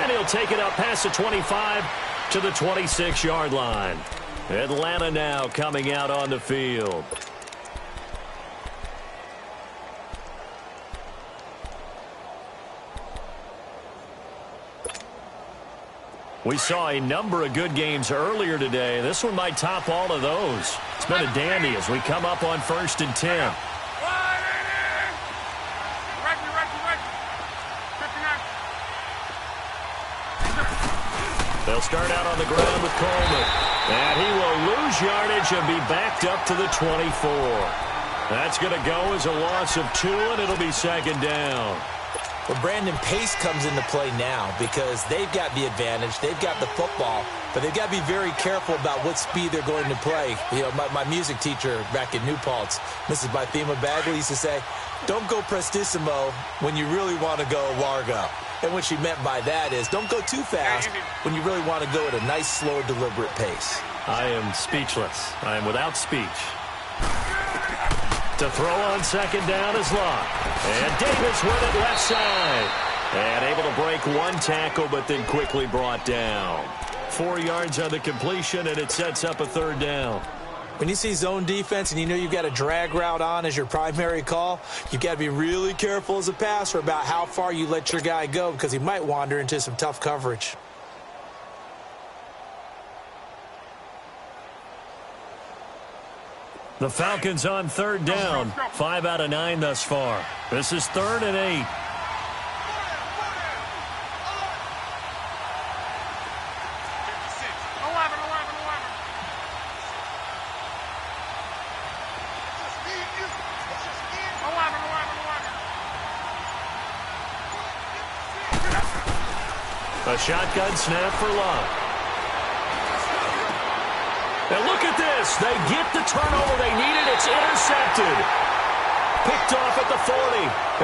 And he'll take it up past the 25 to the 26-yard line. Atlanta now coming out on the field. We saw a number of good games earlier today. This one might top all of those. It's been a dandy as we come up on first and 10. They'll start out on the ground with Coleman. And he will lose yardage and be backed up to the 24. That's going to go as a loss of 2, and it'll be second down. Well, Brandon, pace comes into play now because they've got the advantage. They've got the football, but they've got to be very careful about what speed they're going to play. You know, my music teacher back in New Paltz, Mrs. Bythema Bagley, used to say, don't go prestissimo when you really want to go largo. And what she meant by that is don't go too fast when you really want to go at a nice, slow, deliberate pace. I am speechless. I am without speech. To throw on second down is Locke. And Davis with it left side. And able to break one tackle, but then quickly brought down. 4 yards on the completion, and it sets up a third down. When you see zone defense and you know you've got a drag route on as your primary call, you've got to be really careful as a passer about how far you let your guy go because he might wander into some tough coverage. The Falcons on third down. 5 out of 9 thus far. This is 3rd and 8. A shotgun snap for Love. And look at this. They get the turnover they needed. It's intercepted. Picked off at the 40.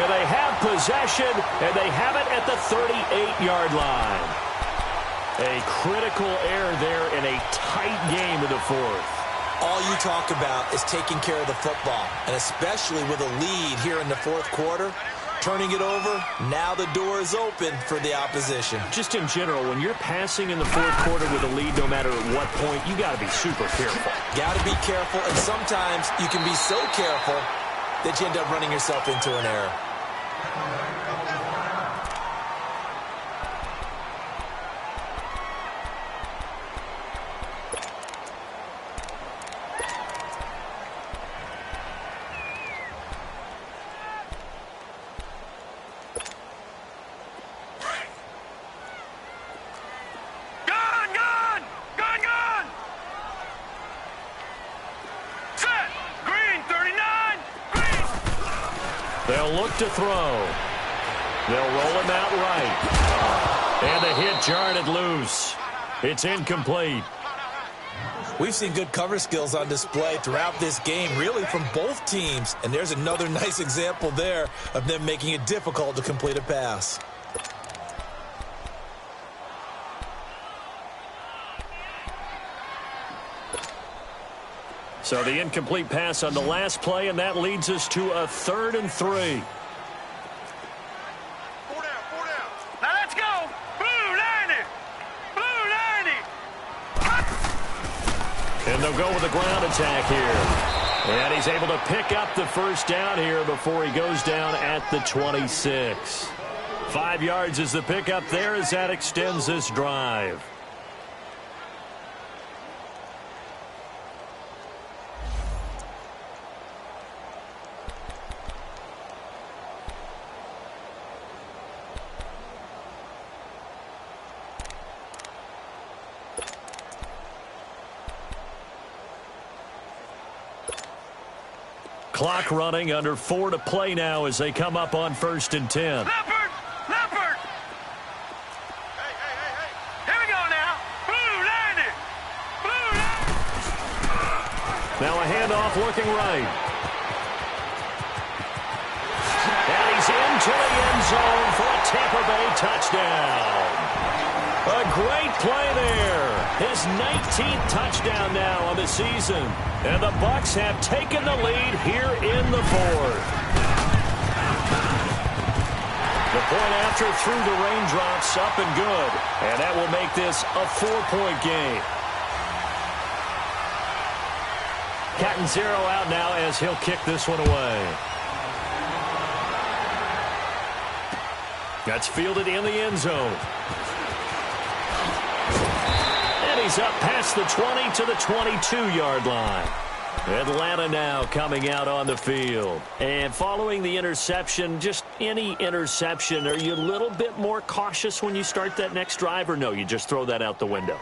And they have possession, and they have it at the 38-yard line. A critical error there in a tight game in the fourth. All you talk about is taking care of the football, and especially with a lead here in the fourth quarter. Turning it over, now the door is open for the opposition. Just in general, when you're passing in the fourth quarter with a lead, no matter at what point, you got to be super careful. Got to be careful, and sometimes you can be so careful that you end up running yourself into an error. They'll look to throw. They'll roll him out right. And the hit jarred loose. It's incomplete. We've seen good cover skills on display throughout this game, really from both teams. And there's another nice example there of them making it difficult to complete a pass. So the incomplete pass on the last play, and that leads us to a 3rd and 3. 4 down, 4 down. Now let's go. Blue 90. Blue 90. And they'll go with a ground attack here. And he's able to pick up the first down here before he goes down at the 26. 5 yards is the pickup there as that extends this drive. Clock running, under 4 to play now as they come up on 1st and 10. Leopard! Leopard! Hey, hey, hey, hey. Here we go now. Blue 90. Blue 90. Now a handoff looking right. And he's into the end zone for a Tampa Bay touchdown. A great play there. His 19th touchdown now on the season. And the Bucs have taken the lead here in the fourth. The point after through the raindrops, up and good. And that will make this a 4-point game. Catanzaro out now as he'll kick this one away. That's fielded in the end zone. He's up past the 20 to the 22-yard line. Atlanta now coming out on the field. And following the interception, just any interception, are you a little bit more cautious when you start that next drive, or no, you just throw that out the window?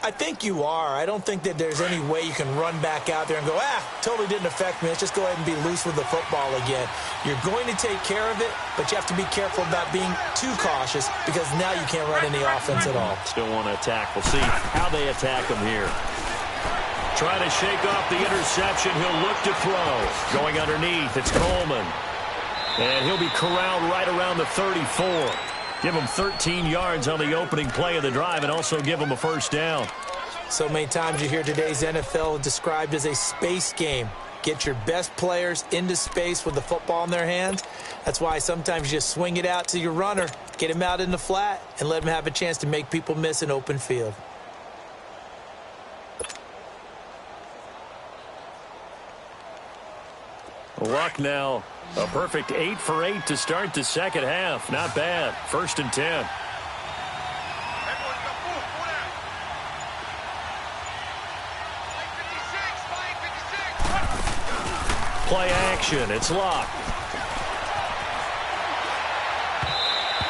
I think you are. I don't think that there's any way you can run back out there and go, totally didn't affect me. Let's just go ahead and be loose with the football again. You're going to take care of it, but you have to be careful about being too cautious because now you can't run any offense at all. Still want to attack. We'll see how they attack him here. Trying to shake off the interception. He'll look to throw. Going underneath, it's Coleman. And he'll be corralled right around the 34. Give him 13 yards on the opening play of the drive and also give him a first down. So many times you hear today's NFL described as a space game. Get your best players into space with the football in their hands. That's why sometimes you just swing it out to your runner, get him out in the flat, and let him have a chance to make people miss an open field. Luck now. A perfect 8 for 8 to start the second half. Not bad. 1st and 10. Play action. It's locked.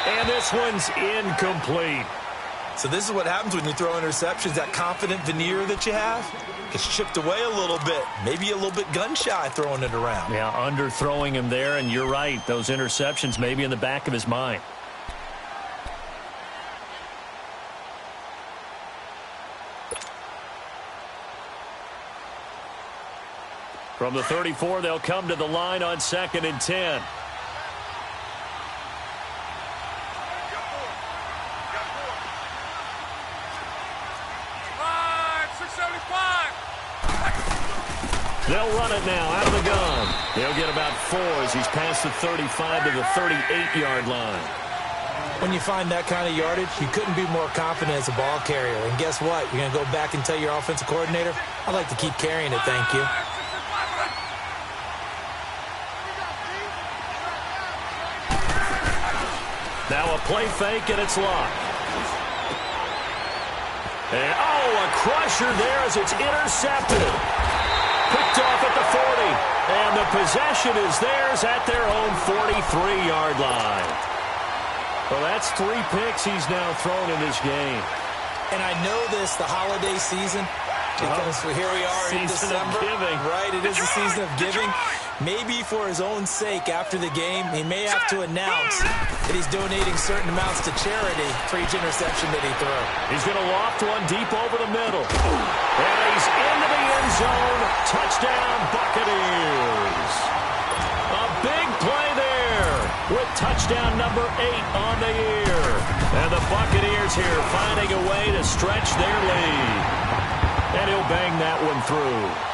And this one's incomplete. So this is what happens when you throw interceptions. That confident veneer that you have gets chipped away a little bit. Maybe a little bit gun-shy throwing it around. Yeah, underthrowing him there, and you're right. Those interceptions may be in the back of his mind. From the 34, they'll come to the line on 2nd and 10. They'll run it now out of the gun. They'll get about 4 as he's past the 35 to the 38-yard line. When you find that kind of yardage, you couldn't be more confident as a ball carrier. And guess what? You're going to go back and tell your offensive coordinator, I'd like to keep carrying it, thank you. Now a play fake, and it's locked. And, a crusher there as it's intercepted. Picked off at the 40. And the possession is theirs at their own 43-yard line. Well, that's 3 picks he's now thrown in this game. And I know this, the holiday season, because here we are in December. Right, it is the season of giving. Maybe for his own sake, after the game, he may have to announce that he's donating certain amounts to charity for each interception that he throws. He's going to loft one deep over the middle. And he's into the end zone. Touchdown, Buccaneers. A big play there with touchdown number 8 on the year. And the Buccaneers here finding a way to stretch their lead. And he'll bang that one through.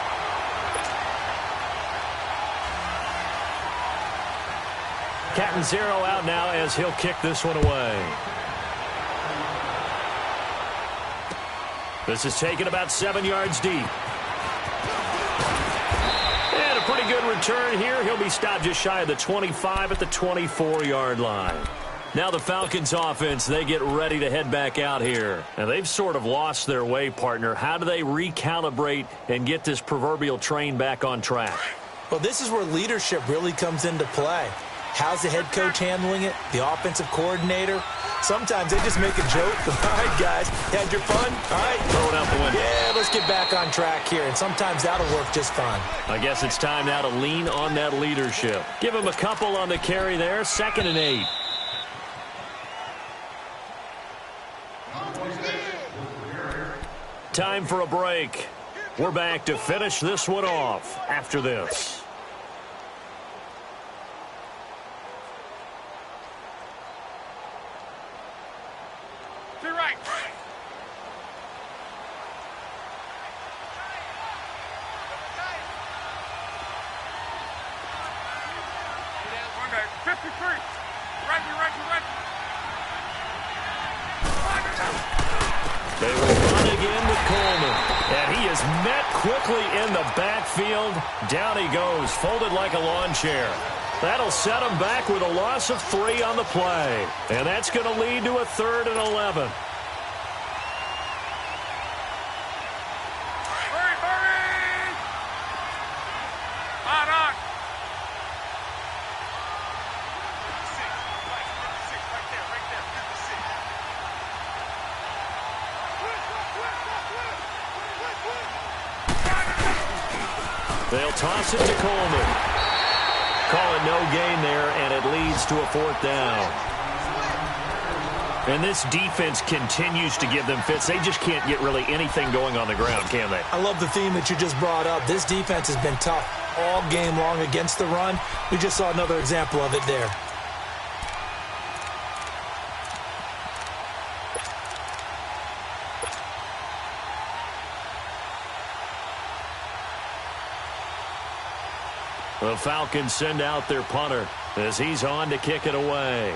Cat and 0 out now as he'll kick this one away. This is taken about 7 yards deep. And a pretty good return here. He'll be stopped just shy of the 25 at the 24-yard line. Now the Falcons offense, they get ready to head back out here. And they've sort of lost their way, partner. How do they recalibrate and get this proverbial train back on track? Well, this is where leadership really comes into play. How's the head coach handling it? The offensive coordinator? Sometimes they just make a joke. All right, guys, you had your fun? All right. Throw it out the window. Yeah, let's get back on track here. And sometimes that'll work just fine. I guess it's time now to lean on that leadership. Give him a couple on the carry there. 2nd and 8. Time for a break. We're back to finish this one off after this. They will run again with Coleman. And he is met quickly in the backfield. Down he goes, folded like a lawn chair. That'll set him back with a loss of 3 on the play. And that's going to lead to a 3rd and 11. They'll toss it to Coleman. Call it no gain there, and it leads to a 4th down. And this defense continues to give them fits. They just can't get really anything going on the ground, can they? I love the theme that you just brought up. This defense has been tough all game long against the run. We just saw another example of it there. The Falcons send out their punter as he's on to kick it away.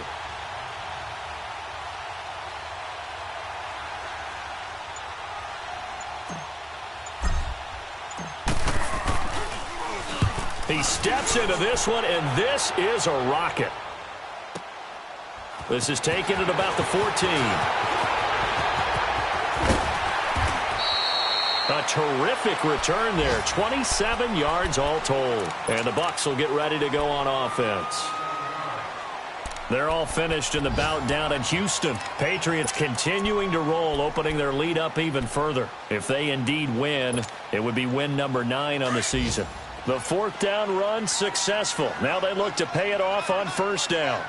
He steps into this one, and this is a rocket. This is taken at about the 14. A terrific return there. 27 yards all told. And the Bucs will get ready to go on offense. They're all finished in the bout down in Houston. Patriots continuing to roll, opening their lead up even further. If they indeed win, it would be win number 9 on the season. The 4th down run successful. Now they look to pay it off on 1st down.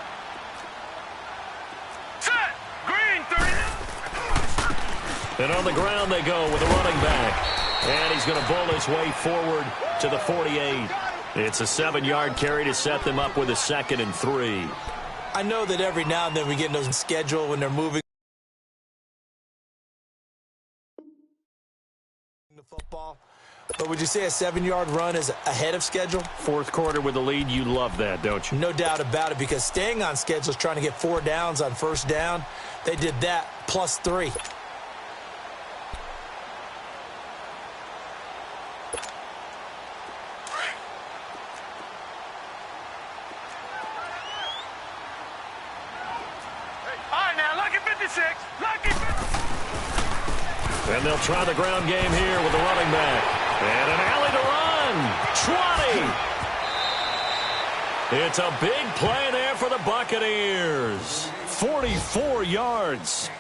And on the ground they go with a running back. And he's going to bull his way forward to the 48. It's a 7-yard carry to set them up with a 2nd and 3. I know that every now and then we get in those schedule when they're moving the football. But would you say a 7-yard run is ahead of schedule? Fourth quarter with the lead, you love that, don't you? No doubt about it, because staying on schedule is trying to get 4 downs on first down. They did that plus 3. And they'll try the ground game here with the running back. And an alley to run. 20. It's a big play there for the Buccaneers. 44 yards.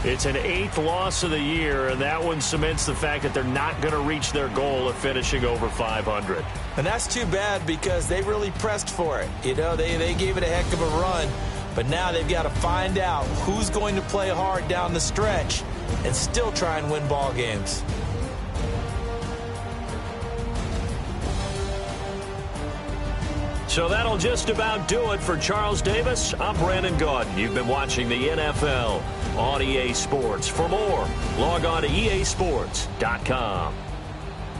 It's an 8th loss of the year, and that one cements the fact that they're not going to reach their goal of finishing over 500. And that's too bad, because they really pressed for it. You know, they gave it a heck of a run. But now they've got to find out who's going to play hard down the stretch and still try and win ball games. So that'll just about do it for Charles Davis. I'm Brandon Gaudin. You've been watching the NFL on EA Sports. For more, log on to easports.com.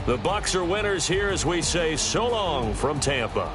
The Bucs are winners here as we say so long from Tampa.